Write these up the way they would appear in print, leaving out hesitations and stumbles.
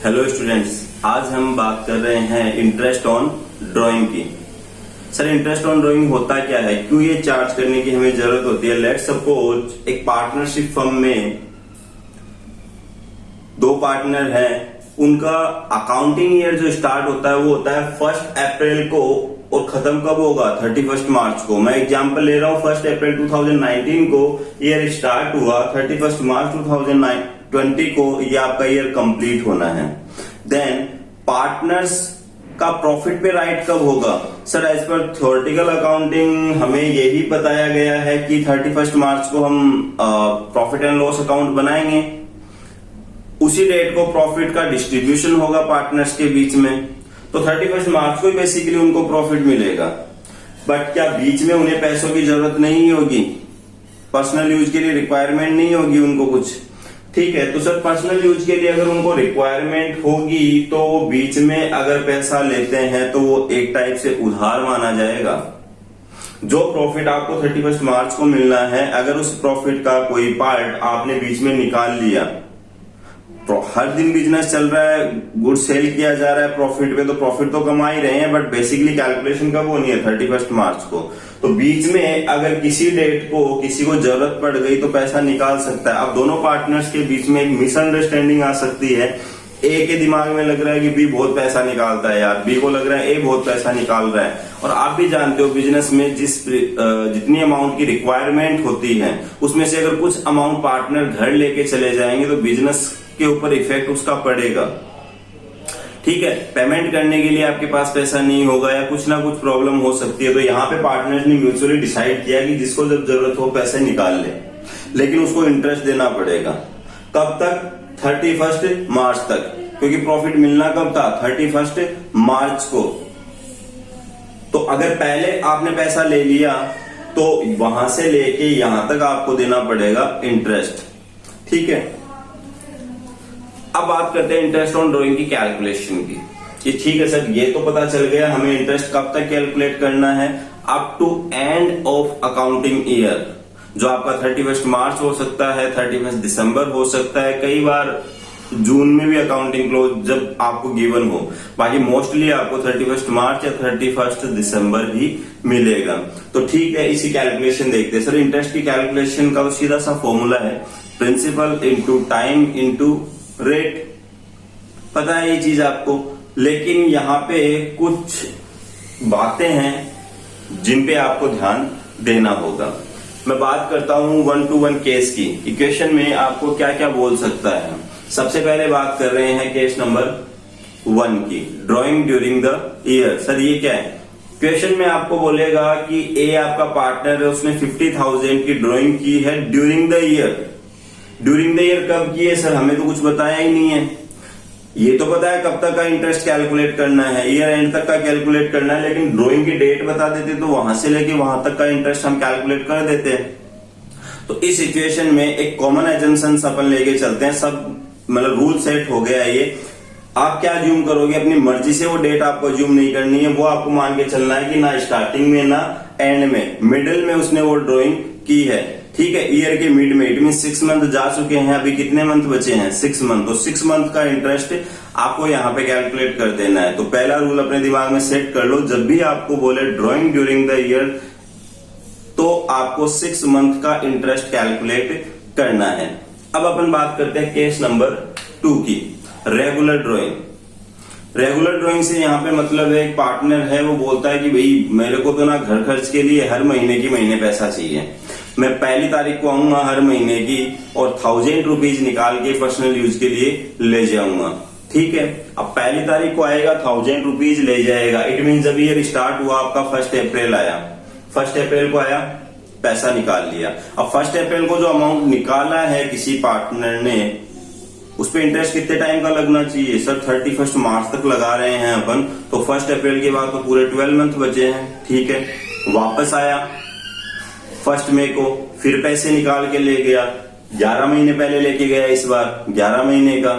Hello students, आज हम बात कर रहे हैं इंटरेस्ट ऑन ड्राइंग की। सर, इंटरेस्ट ऑन ड्राइंग होता क्या है, क्यों ये चार्ज करने की हमें जरूरत होती है। लेट्स सपोज एक पार्टनरशिप फर्म में दो पार्टनर हैं, उनका अकाउंटिंग ईयर जो स्टार्ट होता है वो होता है 1 अप्रैल को और खत्म कब होगा 31 मार्च को। मैं एग्जांपल ले रहा हूं, 1 अप्रैल 2019 को ईयर स्टार्ट हुआ, 31 मार्च 2020 को ये आपका ईयर कंप्लीट होना है। देन पार्टनर्स का प्रॉफिट पे राइट कब होगा। Sir, as per theoretical accounting हमें यही बताया गया है कि 31 मार्च को हम प्रॉफिट एंड लॉस अकाउंट बनाएंगे, उसी डेट को प्रॉफिट का डिस्ट्रीब्यूशन होगा पार्टनर्स के बीच में, तो 31 मार्च को बेसिकली उनको प्रॉफिट मिलेगा। बट क्या बीच में उन्हें पैसों की जरूरत नहीं होगी, पर्सनल यूज के लिए रिक्वायरमेंट नहीं होगी उनको कुछ, ठीक है। तो सर, पर्सनल यूज के लिए अगर उनको रिक्वायरमेंट होगी तो वो बीच में अगर पैसा लेते हैं तो वो एक टाइप से उधार माना जाएगा। जो प्रॉफिट आपको 31 मार्च को मिलना है, अगर उस प्रॉफिट का कोई पार्ट आपने बीच में निकाल लिया, हर दिन बिजनेस चल रहा है, गुड सेल किया जा रहा है प्रॉफिट पे, तो प्रॉफिट तो कमा ही रहे हैं, बट बेसिकली कैलकुलेशन कब होनी है 31 मार्च को। तो बीच में अगर किसी डेट को किसी को जरूरत पड़ गई तो पैसा निकाल सकता है। अब दोनों पार्टनर्स के बीच में एक मिसअंडरस्टैंडिंग आ सकती है। ए के दिमाग में लग रहा है कि बी बहुत पैसा निकालता है यार, बी को लग रहा है ए बहुत पैसा निकाल रहा है। और आप भी जानते हो बिजनेस में जितनी अमाउंट की रिक्वायरमेंट होती है उसमें से अगर कुछ अमाउंट पार्टनर घर लेके चले जाएंगे तो बिजनेस के ऊपर इफेक्ट उसका पड़ेगा, ठीक है। पेमेंट करने के लिए आपके पास पैसा नहीं होगा या कुछ ना कुछ प्रॉब्लम हो सकती है। तो यहाँ पे पार्टनर्स ने म्यूचुअली डिसाइड किया कि जिसको जब जरूरत हो पैसे निकाल ले, लेकिन उसको इंटरेस्ट देना पड़ेगा। कब तक? 31 मार्च तक, क्योंकि प्रॉफिट मिलना कब था 31 मार्च को। तो अगर पहले आपने पैसा ले लिया तो वहां से लेके यहां तक आपको देना पड़ेगा इंटरेस्ट, ठीक है। अब बात करते हैं इंटरेस्ट ऑन ड्राइंग की कैलकुलेशन की। ये ठीक है सर, ये तो पता चल गया हमें इंटरेस्ट कब तक कैलकुलेट करना है, up to end of accounting year, जो आपका 31 मार्च हो सकता है, 31 दिसंबर हो सकता है, कई बार जून में भी अकाउंटिंग क्लोज जब आपको गिवन हो। बाकी मोस्टली आपको 31 मार्च या 31 दिसंबर ही मिलेगा। तो ठीक है, इसी कैलकुलेशन देखते हैं। सर, इंटरेस्ट की कैलकुलेशन का तो सीधा सा फॉर्मूला है principal into time into rate, पता है ये चीज आपको। लेकिन यहाँ पे कुछ बातें हैं जिन पे आपको ध्यान देना होगा। मैं बात करता हूं 1 to 1 केस की। इक्वेशन में आपको क्या क्या बोल सकता है। सबसे पहले बात कर रहे हैं केस नंबर 1 की, drawing during the year. Sir, ये क्या है? क्वेश्चन में आपको बोलेगा कि ए आपका पार्टनर है, उसने 50,000 की ड्राइंग की है during the year. During the year कब की है? सर, हमें तो कुछ बताया ही नहीं है। ये तो पता है कब तक का इंटरेस्ट कैलकुलेट करना है, ईयर एंड तक का कैलकुलेट करना है, लेकिन ड्राइंग की डेट बता देते तो वहां से लेके वहां तक का इंटरेस्ट हम कैलकुलेट कर देते हैं। तो इस सिचुएशन में एक कॉमन एजम्पशन अपन लेके चलते हैं, सब मतलब रूल सेट हो गया है। ये आप क्या ज्यूम करोगे, अपनी मर्जी से वो डेट आपको ज्यूम नहीं करनी है, वो आपको मान के चलना है कि ना स्टार्टिंग में ना एंड में, मिडिल में उसने वो ड्राइंग की है, ठीक है। ईयर के मिड में, इट मीन 6 मंथ जा चुके हैं, अभी कितने मंथ बचे हैं 6 मंथ। तो 6 मंथ का इंटरेस्ट आपको यहाँ पे कैलकुलेट कर देना है। तो पहला रूल अपने दिमाग में सेट कर लो, जब भी आपको बोले ड्राइंग ड्यूरिंग द ईयर तो आपको 6 मंथ का इंटरेस्ट कैलकुलेट करना है। अब अपन बात करते हैं केस नंबर 2 की, रेगुलर ड्राइंग। रेगुलर ड्राइंग से यहाँ पे मतलब है एक पार्टनर है, वो बोलता है कि भाई मेरे को तो ना घर खर्च के लिए हर महीने की महीने पैसा चाहिए, मैं 1 तारीख को आऊंगा हर महीने की और 1000 रुपीज निकाल के पर्सनल यूज के लिए ले जाऊंगा, ठीक है। अब 1 तारीख को आएगा 1000 रुपीज ले जाएगा, इट मीन जब ईयर स्टार्ट हुआ आपका 1 अप्रैल आया, 1 अप्रैल को आया, पैसा निकाल लिया। अब 1 अप्रैल को जो अमाउंट निकाला है किसी पार्टनर ने, उस पर इंटरेस्ट कितने टाइम का लगना चाहिए? सर, 31 मार्च तक लगा रहे हैं अपन, तो 1 अप्रैल के बाद तो पूरे 12 मंथ बचे हैं, ठीक है। वापस आया 1 मई को, फिर पैसे निकाल के ले गया, 11 महीने पहले लेके गया, इस बार 11 महीने का।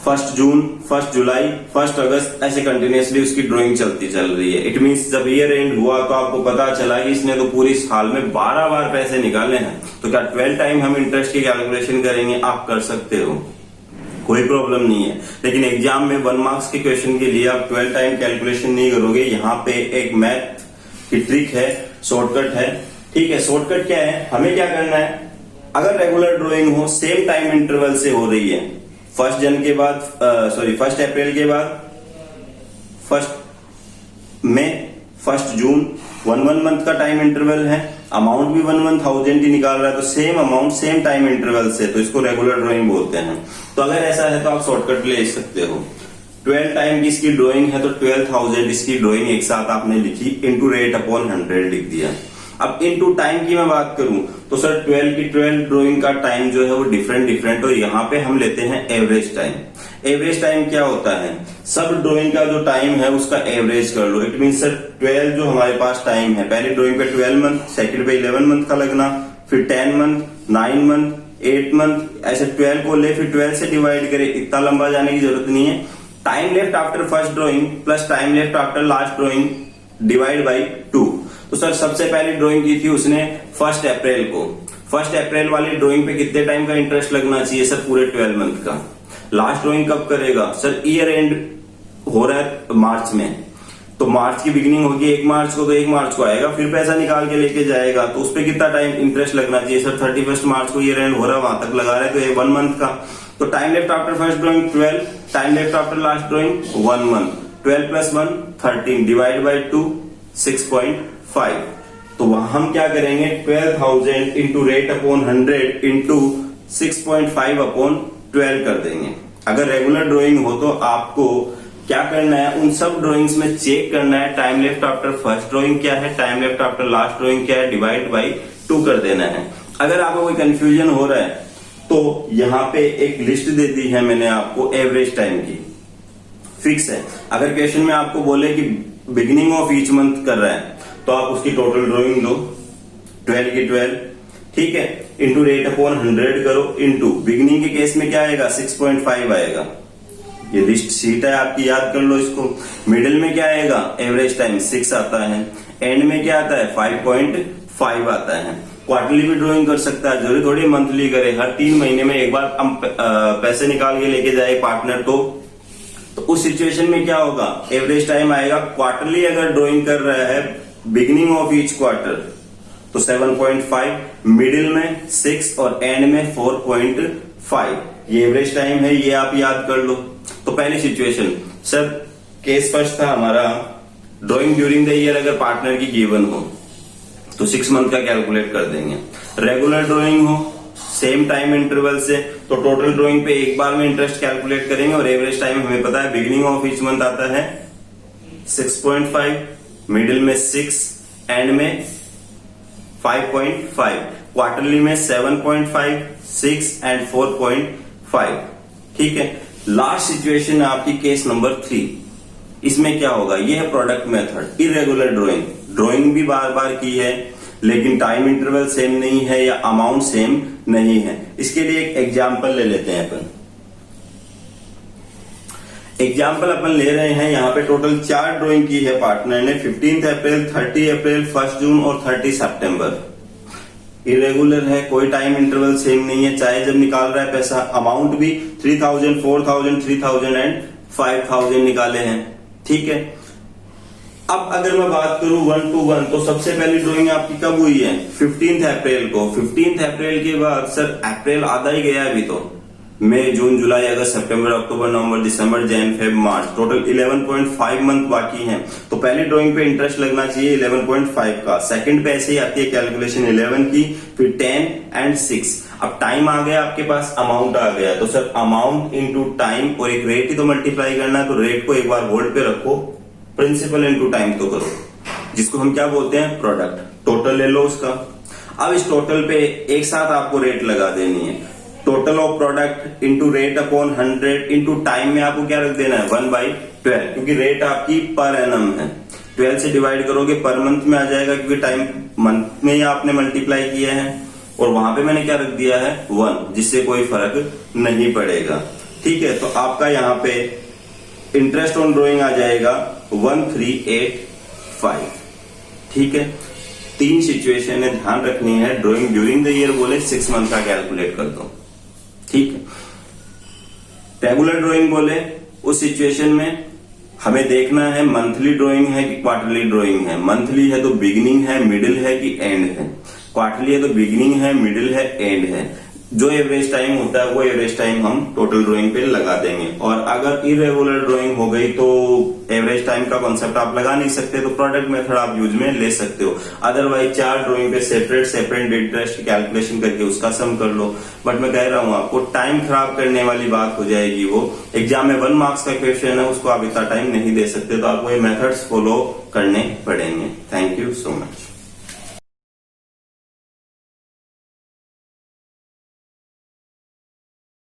1 जून, 1 जुलाई, 1 अगस्त, ऐसे कंटिन्यूसली उसकी ड्राइंग चलती चल रही है। इट मींस जब ईयर एंड हुआ तो आपको पता चला कि इसने तो पूरी साल में 12 बार पैसे निकाले हैं। तो क्या 12 टाइम हम इंटरेस्ट की कैलकुलेशन करेंगे? आप कर सकते हो। कोई प्रॉब्लम नहीं है। लेकिन एग्जाम में 1 मार्क्स के क्वेश्चन के लिए आप 12 टाइम कैलकुलेशन नहीं करोगे। यहाँ पे एक मैथ की ट्रिक है, शॉर्टकट है। ठीक है, शॉर्टकट क्या है, हमें क्या करना है, अगर रेगुलर ड्राइंग हो, सेम टाइम इंटरवल से हो रही है, 1 अप्रैल के बाद 1 मई, 1 जून, 1 मंथ का टाइम इंटरवल है, अमाउंट भी 1,000 ही निकाल रहा है, तो same amount same time interval से, तो इसको रेगुलर ड्राइंग बोलते हैं। तो अगर ऐसा है तो आप शॉर्टकट ले सकते हो। 12 टाइम की इसकी ड्राइंग है तो 12,000 इसकी ड्राइंग एक साथ आपने लिखी, इंटू रेट अपॉन 100 लिख दिया। अब इनटू टाइम की मैं बात करूं तो सर 12 ड्राइंग का टाइम जो है वो डिफरेंट और यहाँ पे हम लेते हैं एवरेज टाइम। एवरेज टाइम क्या होता है, सब ड्राइंग का जो टाइम है उसका एवरेज कर लो। इट मीन सर 12 जो हमारे पास टाइम है, पहली ड्राइंग पे 12 मंथ, सेकंड पे 11 मंथ का लगना, फिर 10 मंथ, 9 मंथ, 8 मंथ, ऐसे 12 को ले, फिर 12 से डिवाइड करे। इतना लंबा जाने की जरूरत नहीं है। Time left after first drawing plus time left after last drawing divide by 2। तो सर सबसे पहली ड्राइंग की थी उसने 1 अप्रैल को। 1 अप्रैल वाली ड्राइंग पे कितने टाइम का इंटरेस्ट लगना चाहिए सर, पूरे 12 मंथ का। लास्ट ड्राइंग कब करेगा सर, ईयर एंड हो रहा है मार्च में, तो मार्च की बिगिनिंग होगी 1 मार्च को, तो 1 मार्च को आएगा, फिर पैसा निकाल के लेके जाएगा, तो उस पर कितना टाइम इंटरेस्ट लगना चाहिए सर, 31 मार्च को ईयर एंड हो रहा है, वहां तक लगा रहे, तो ये 1 मंथ का। तो time left after first drawing 12, time left after last drawing 1 month, 12 + 1 13 divide by 2 6.5। तो वहां हम क्या करेंगे, 12,000 into rate upon 100 into 6.5 upon 12 कर देंगे। अगर रेगुलर ड्राइंग हो तो आपको क्या करना है, उन सब ड्राइंग्स में चेक करना है time left after first drawing क्या है, time left after last drawing क्या है, डिवाइड बाई 2 कर देना है। अगर आपको कोई कंफ्यूजन हो रहा है तो यहाँ पे एक लिस्ट दे दी है मैंने आपको एवरेज टाइम की, फिक्स है। अगर क्वेश्चन में आपको बोले कि बिगिनिंग ऑफ ईच मंथ कर रहा है तो आप उसकी टोटल ड्राइंग लो, 12 की 12, ठीक है, इंटू रेट अपॉन 100 करो, इंटू बिगिनिंग के केस में क्या आएगा 6.5 आएगा। ये लिस्ट शीट है आपकी, याद कर लो इसको। मिडिल में क्या आएगा, एवरेज टाइम 6 आता है, एंड में क्या आता है 5.5 आता है। क्वार्टरली भी ड्राइंग कर सकता है, जरूरी थोड़ी मंथली करे, हर 3 महीने में एक बार हम पैसे निकाल के लेके जाए पार्टनर तो उस सिचुएशन में क्या होगा, एवरेज टाइम आएगा। क्वार्टरली अगर ड्राइंग कर रहा है बिगिनिंग ऑफ ईच क्वार्टर तो 7.5, मिडिल में 6 और एंड में 4.5, ये एवरेज टाइम है, ये आप याद कर लो। तो पहली सिचुएशन सर, केस फर्स्ट था हमारा ड्राइंग ड्यूरिंग द ईयर, अगर पार्टनर की गिवन हो तो 6 मंथ का कैलकुलेट कर देंगे। रेगुलर ड्राइंग हो सेम टाइम इंटरवल से तो टोटल ड्राइंग पे एक बार में इंटरेस्ट कैलकुलेट करेंगे, और एवरेज टाइम हमें पता है बिगिनिंग ऑफ ईच मंथ आता है 6.5, मिडिल में 6, एंड में 5.5, क्वार्टरली में 7.5, 6 एंड 4.5, ठीक है। लास्ट सिचुएशन है आपकी केस नंबर 3। इसमें क्या होगा, ये है product method, irregular drawing. Drawing भी बार बार की है लेकिन टाइम इंटरवल सेम नहीं है या अमाउंट सेम नहीं है। इसके लिए एक एग्जाम्पल ले लेते हैं अपन। एग्जाम्पल अपन ले रहे हैं, यहाँ पे टोटल 4 ड्राइंग की है पार्टनर ने, 15 अप्रैल, 30 अप्रैल, 1 जून और 30 सितंबर। इरेगुलर है, कोई टाइम इंटरवल सेम नहीं है, चाहे जब निकाल रहा है पैसा। अमाउंट भी 3,000, 4,000, 3,000 एंड 5,000 निकाले हैं, ठीक है। अब अगर मैं बात करूं 1 to 1 तो सबसे पहली ड्राइंग आपकी कब हुई है, 15 अप्रैल को। 15 अप्रैल के बाद सर अप्रैल आधा ही गया अभी तो, मई, जून, जुलाई, अगस्त, सितंबर, अक्टूबर, नवंबर, दिसंबर, जैन, फेब, मार्च, टोटल 11.5 मंथ बाकी हैं। तो पहली ड्राइंग पे इंटरेस्ट लगना चाहिए 11.5 का। सेकंड पे ऐसे ही आती है कैलकुलेशन 11 की, फिर 10 एंड 6। अब टाइम आ गया आपके पास, अमाउंट आ गया, तो सर अमाउंट इंटू टाइम और एक रेट ही तो मल्टीप्लाई करना है, तो रेट को एक बार होल्ड पे रखो, प्रिंसिपल इंटू टाइम तो करो, जिसको हम क्या बोलते हैं, प्रोडक्ट। टोटल ले लो उसका। अब इस टोटल पे एक साथ आपको रेट लगा देनी है, total of product into rate upon 100 into time में आपको क्या रख देना है 1/12, क्योंकि रेट आपकी पर एनम है। 12 से डिवाइड करोगे पर मंथ में आ जाएगा, क्योंकि टाइम मंथ में ही आपने मल्टीप्लाई किया है, और वहां पे मैंने क्या रख दिया है 1, जिससे कोई फर्क नहीं पड़ेगा, ठीक है। तो आपका यहाँ पे इंटरेस्ट ऑन ड्राइंग आ जाएगा 1385, ठीक है। 3 सिचुएशन है, ध्यान रखनी है। ड्राइंग ड्यूरिंग द ईयर बोले 6 मंथ का कैलकुलेट कर दो, ठीक है। रेगुलर ड्राइंग बोले उस सिचुएशन में हमें देखना है मंथली ड्राइंग है कि क्वार्टरली ड्राइंग है। मंथली है तो बिगिनिंग है, मिडिल है कि एंड है। क्वार्टरली है तो बिगिनिंग है, मिडिल है, एंड है। जो एवरेज टाइम होता है वो एवरेज टाइम हम टोटल ड्राइंग पे लगा देंगे। और अगर इरेगुलर ड्राइंग हो गई तो एवरेज टाइम का कॉन्सेप्ट आप लगा नहीं सकते, तो प्रोडक्ट मेथड आप यूज में ले सकते हो। अदरवाइज 4 ड्राइंग पे सेपरेट इंटरेस्ट कैलकुलेशन करके उसका सम कर लो। बट मैं कह रहा हूं आपको टाइम खराब करने वाली बात हो जाएगी। वो एग्जाम में 1 मार्क्स का क्वेश्चन है, उसको आप इतना टाइम नहीं दे सकते, तो आपको ये मेथड्स फॉलो करने पड़ेंगे। Thank you so much.